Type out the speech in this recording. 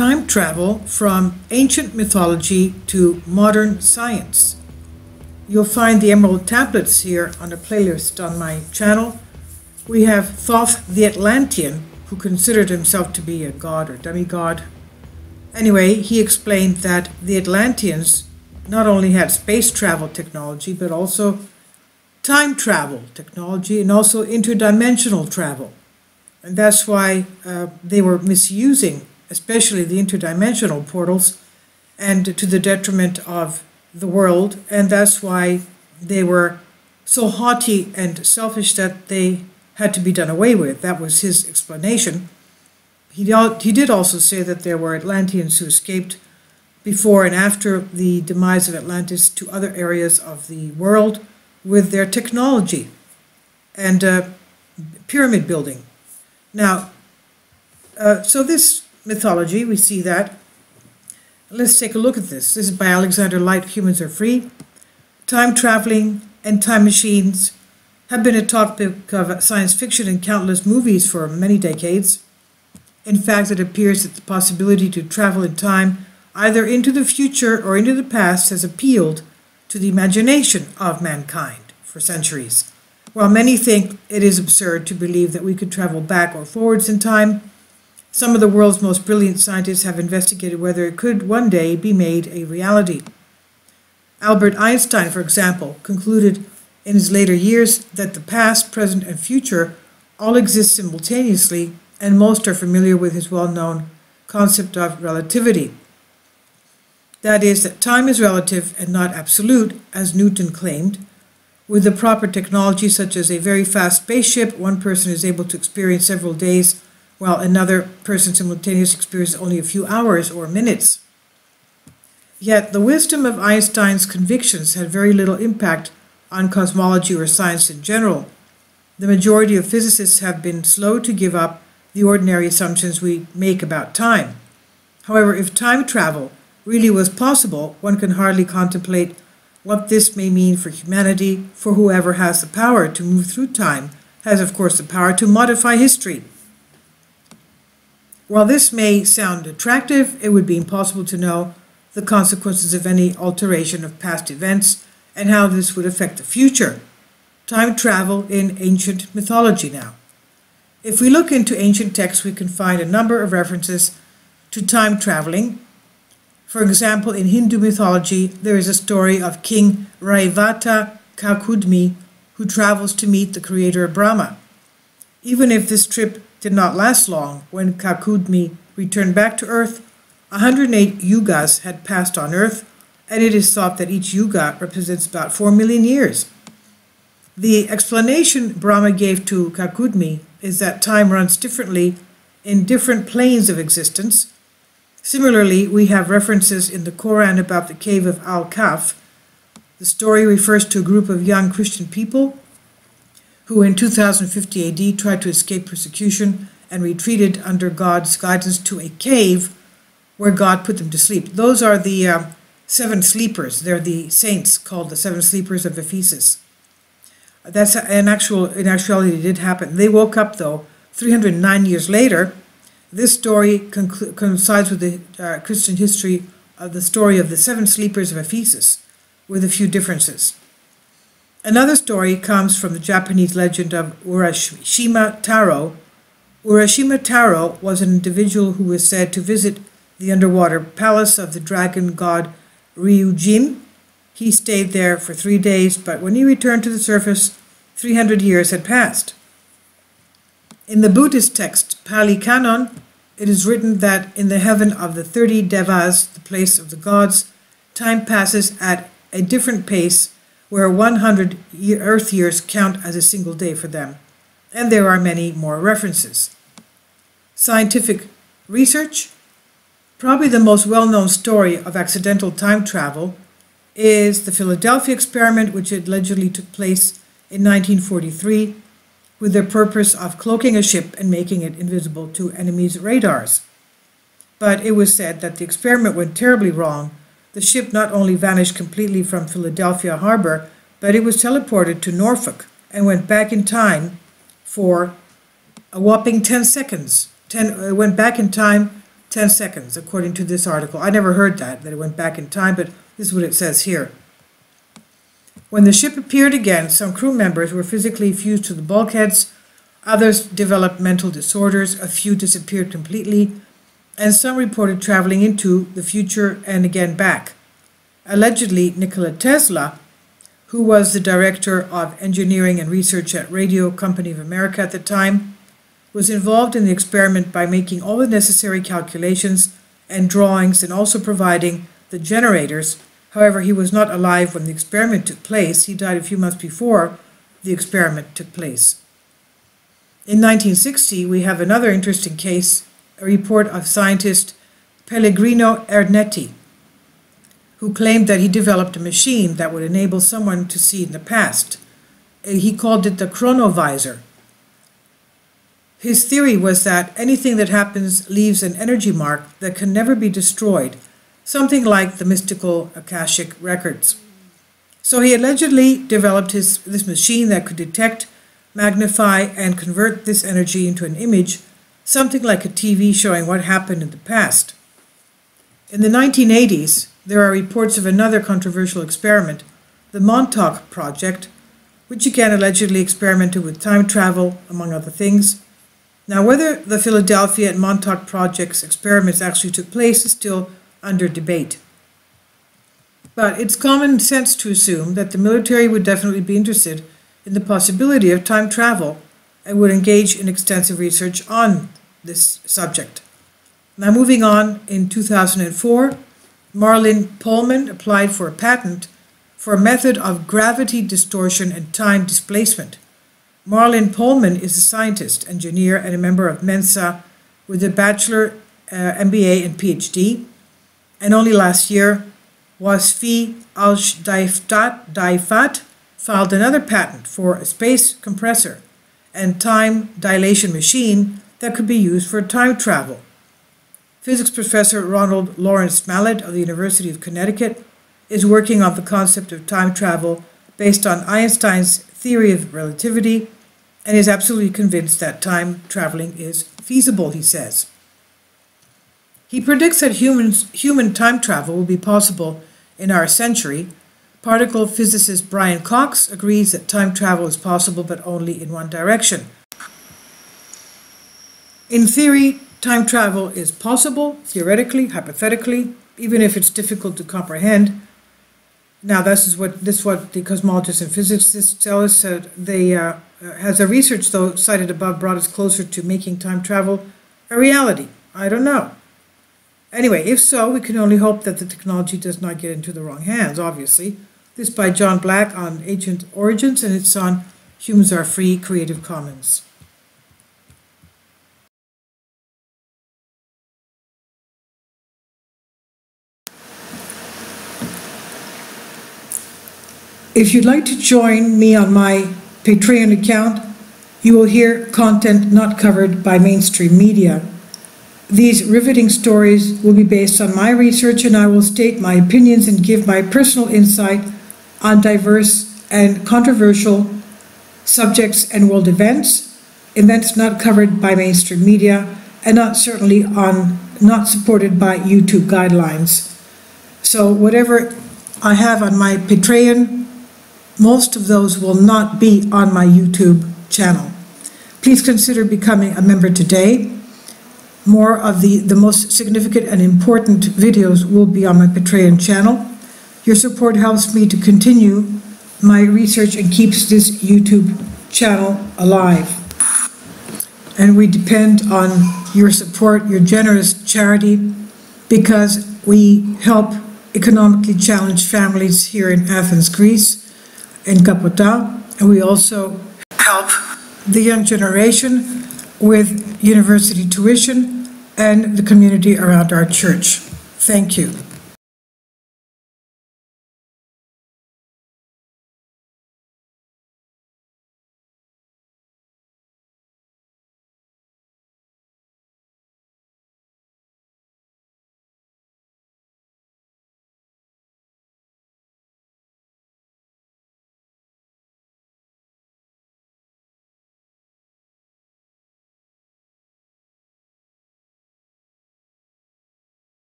time travel from ancient mythology to modern science. You'll find the Emerald tablets here on a playlist on my channel. We have Thoth the Atlantean, who considered himself to be a god or demigod. Anyway, he explained that the Atlanteans not only had space travel technology, but also time travel technology and also interdimensional travel. And that's why they were misusing, especially the interdimensional portals, and to the detriment of the world. And that's why they were so haughty and selfish that they had to be done away with. That was his explanation. He did also say that there were Atlanteans who escaped before and after the demise of Atlantis to other areas of the world with their technology and pyramid building. Now, so this mythology, we see that. Let's take a look at this. This is by Alexander Light, Humans Are Free. Time traveling and time machines have been a topic of science fiction in countless movies for many decades. In fact, it appears that the possibility to travel in time, either into the future or into the past, has appealed to the imagination of mankind for centuries. While many think it is absurd to believe that we could travel back or forwards in time, some of the world's most brilliant scientists have investigated whether it could one day be made a reality. Albert Einstein, for example, concluded in his later years that the past, present, and future all exist simultaneously, and most are familiar with his well-known concept of relativity. That is, that time is relative and not absolute, as Newton claimed. With the proper technology, such as a very fast spaceship, one person is able to experience several days, while another person simultaneously experiences only a few hours or minutes. Yet the wisdom of Einstein's convictions had very little impact on cosmology or science in general. The majority of physicists have been slow to give up the ordinary assumptions we make about time. However, if time travel really was possible, one can hardly contemplate what this may mean for humanity, for whoever has the power to move through time has, of course, the power to modify history. While this may sound attractive, it would be impossible to know the consequences of any alteration of past events and how this would affect the future. Time travel in ancient mythology now. If we look into ancient texts, we can find a number of references to time traveling. For example, in Hindu mythology, there is a story of King Raivata Kakudmi, who travels to meet the creator Brahma. Even if this trip did not last long, when Kakudmi returned back to Earth, 108 yugas had passed on Earth, and it is thought that each yuga represents about 4 million years. The explanation Brahma gave to Kakudmi is that time runs differently in different planes of existence. Similarly, we have references in the Quran about the cave of Al-Kahf. The story refers to a group of young Christian people who in 2050 AD tried to escape persecution and retreated under God's guidance to a cave where God put them to sleep. Those are the seven sleepers. They're the saints called the seven sleepers of Ephesus. That's in actuality it did happen. They woke up though 309 years later. This story coincides with the Christian history of the story of the seven sleepers of Ephesus, with a few differences. Another story comes from the Japanese legend of Urashima Taro. Urashima Taro was an individual who was said to visit the underwater palace of the dragon god Ryujin. He stayed there for 3 days, but when he returned to the surface, 300 years had passed. In the Buddhist text Pali Canon, it is written that in the heaven of the 30 Devas, the place of the gods, time passes at a different pace, where 100 Earth years count as a single day for them. And there are many more references. Scientific research. Probably the most well-known story of accidental time travel is the Philadelphia experiment, which allegedly took place in 1943 with the purpose of cloaking a ship and making it invisible to enemies' radars. But it was said that the experiment went terribly wrong. The ship not only vanished completely from Philadelphia harbor, but it was teleported to Norfolk and went back in time for a whopping 10 seconds. It went back in time 10 seconds, according to this article. I never heard that it went back in time, but this is what it says here. When the ship appeared again, some crew members were physically fused to the bulkheads, others developed mental disorders, a few disappeared completely, and some reported traveling into the future and again back. Allegedly, Nikola Tesla, who was the director of engineering and research at Radio Company of America at the time, was involved in the experiment by making all the necessary calculations and drawings and also providing the generators. However, he was not alive when the experiment took place. He died a few months before the experiment took place. In 1960, we have another interesting case, a report of scientist Pellegrino Ernetti, who claimed that he developed a machine that would enable someone to see in the past. He called it the chronovisor. His theory was that anything that happens leaves an energy mark that can never be destroyed, something like the mystical Akashic records. So he allegedly developed this machine that could detect, magnify, and convert this energy into an image, something like a TV showing what happened in the past. In the 1980s, there are reports of another controversial experiment, the Montauk Project, which again allegedly experimented with time travel, among other things. Now, whether the Philadelphia and Montauk Project's experiments actually took place is still under debate. But it's common sense to assume that the military would definitely be interested in the possibility of time travel and would engage in extensive research on this subject. Now, moving on, in 2004, Marlin Pullman applied for a patent for a method of gravity distortion and time displacement. Marlin Pullman is a scientist, engineer, and a member of Mensa with a bachelor, MBA, and PhD. And only last year, Wasfi Al-Daifat filed another patent for a space compressor and time dilation machine that could be used for time travel. Physics professor Ronald Lawrence Mallet of the University of Connecticut is working on the concept of time travel based on Einstein's theory of relativity and is absolutely convinced that time traveling is feasible, he says. He predicts that human time travel will be possible in our century. Particle physicist Brian Cox agrees that time travel is possible, but only in one direction. In theory, time travel is possible, theoretically, hypothetically, even if it's difficult to comprehend. Now, this is what the cosmologists and physicists tell us. Has the research, though, cited above, brought us closer to making time travel a reality? I don't know. Anyway, if so, we can only hope that the technology does not get into the wrong hands, obviously. This is by John Black on Ancient Origins, and it's on Humans Are Free Creative Commons. If you'd like to join me on my Patreon account, you will hear content not covered by mainstream media. These riveting stories will be based on my research, and I will state my opinions and give my personal insight on diverse and controversial subjects and world events not covered by mainstream media, and not supported by YouTube guidelines. So whatever I have on my Patreon, most of those will not be on my YouTube channel. Please consider becoming a member today. More of the most significant and important videos will be on my Patreon channel. Your support helps me to continue my research and keeps this YouTube channel alive. And we depend on your support, your generous charity, because we help economically challenged families here in Athens, Greece, in Kapota, and we also help the young generation with university tuition and the community around our church. Thank you.